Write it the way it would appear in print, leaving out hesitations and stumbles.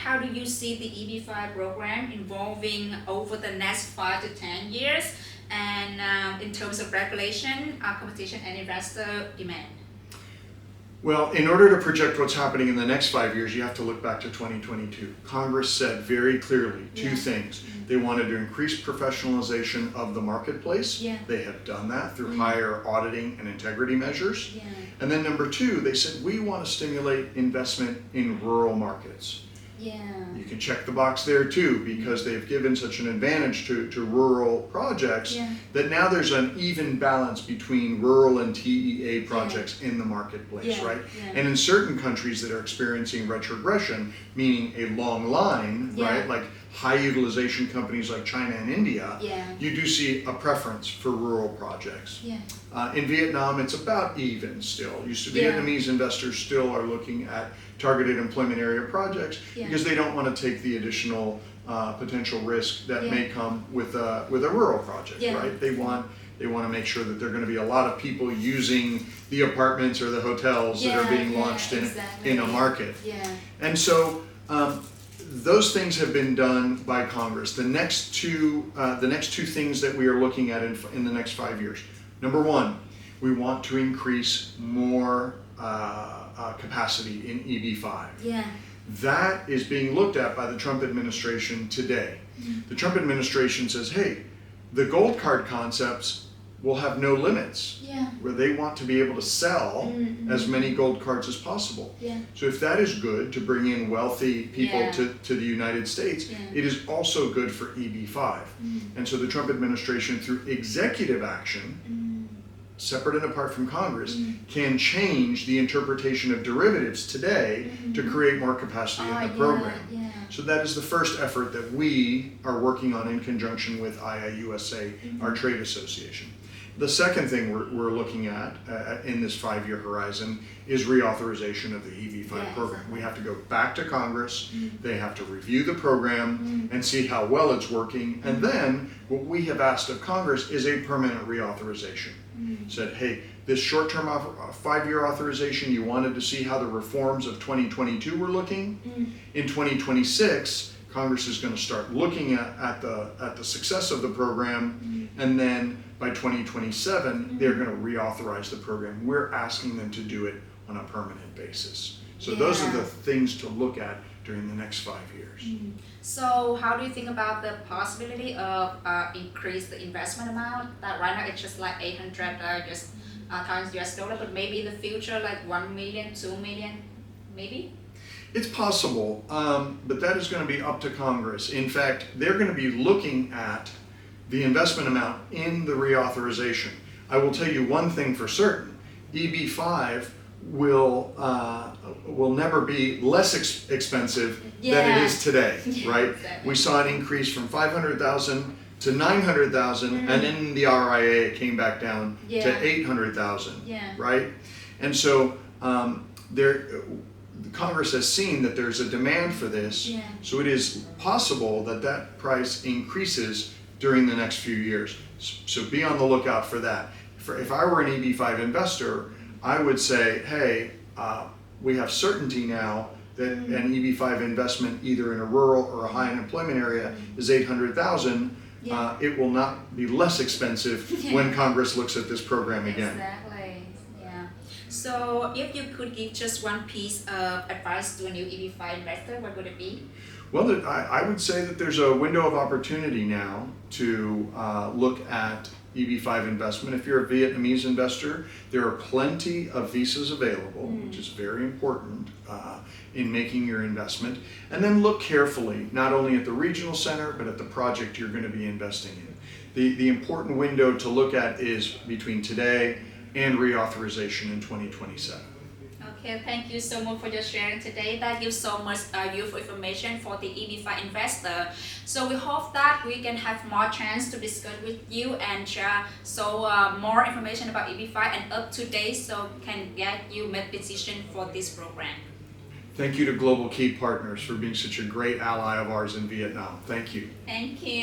how do you see the EB5 program evolving over the next 5 to 10 years, and in terms of regulation, competition, and investor demand? Well, in order to project what's happening in the next 5 years, you have to look back to 2022. Congress said very clearly two things. They wanted to increase professionalization of the marketplace. They have done that through higher auditing and integrity measures. And then number two, they said we want to stimulate investment in rural markets. You can check the box there too, because they've given such an advantage to rural projects that now there's an even balance between rural and TEA projects in the marketplace, right? And in certain countries that are experiencing retrogression, meaning a long line, right? Like high utilization companies like China and India, you do see a preference for rural projects. In Vietnam, it's about even still. Vietnamese investors still are looking at targeted employment area projects because they don't want to take the additional potential risk that may come with a rural project, right? They want to make sure that there are going to be a lot of people using the apartments or the hotels that are being launched in a market. And so those things have been done by Congress. The next two things that we are looking at in the next 5 years. Number one, we want to increase more capacity in EB5. That is being looked at by the Trump administration today. The Trump administration says, hey, the gold card concepts will have no limits, where they want to be able to sell as many gold cards as possible. So if that is good to bring in wealthy people to the United States, it is also good for EB5. And so the Trump administration, through executive action, separate and apart from Congress, can change the interpretation of derivatives today to create more capacity in the program. So that is the first effort that we are working on in conjunction with IIUSA, our trade association. The second thing we're looking at in this 5-year horizon is reauthorization of the EB5 program. We have to go back to Congress, they have to review the program and see how well it's working, and then what we have asked of Congress is a permanent reauthorization. Said, hey, this short-term 5-year authorization, you wanted to see how the reforms of 2022 were looking. In 2026, Congress is going to start looking at the success of the program, and then by 2027, they're going to reauthorize the program. We're asking them to do it on a permanent basis. So those are the things to look at during the next 5 years. So how do you think about the possibility of increase the investment amount? That right now it's just like 800 times US dollar, but maybe in the future like 1 million, 2 million, maybe? It's possible, but that is going to be up to Congress. In fact, they're going to be looking at the investment amount in the reauthorization. I will tell you one thing for certain: EB5 will never be less expensive than it is today, right? Exactly. We saw an increase from 500,000 to 900,000, and in the RIA it came back down to 800,000, right? And so Congress has seen that there's a demand for this, so it is possible that that price increases during the next few years. So be on the lookout for that. If I were an EB5 investor, I would say, hey, we have certainty now that an EB5 investment either in a rural or a high unemployment area is 800,000. It will not be less expensive when Congress looks at this program again. Exactly. So if you could give just one piece of advice to a new EB5 investor, what would it be? Well, I would say that there's a window of opportunity now to look at EB5 investment. If you're a Vietnamese investor, there are plenty of visas available, which is very important in making your investment. And then look carefully, not only at the regional center, but at the project you're going to be investing in. The important window to look at is between today and reauthorization in 2027. Okay, thank you so much for your sharing today. That gives so much useful information for the EB5 investor. So we hope that we can have more chance to discuss with you and share more information about EB5 and up to date, so can get you make decision for this program. Thank you to Globalkey Partners for being such a great ally of ours in Vietnam. Thank you. Thank you.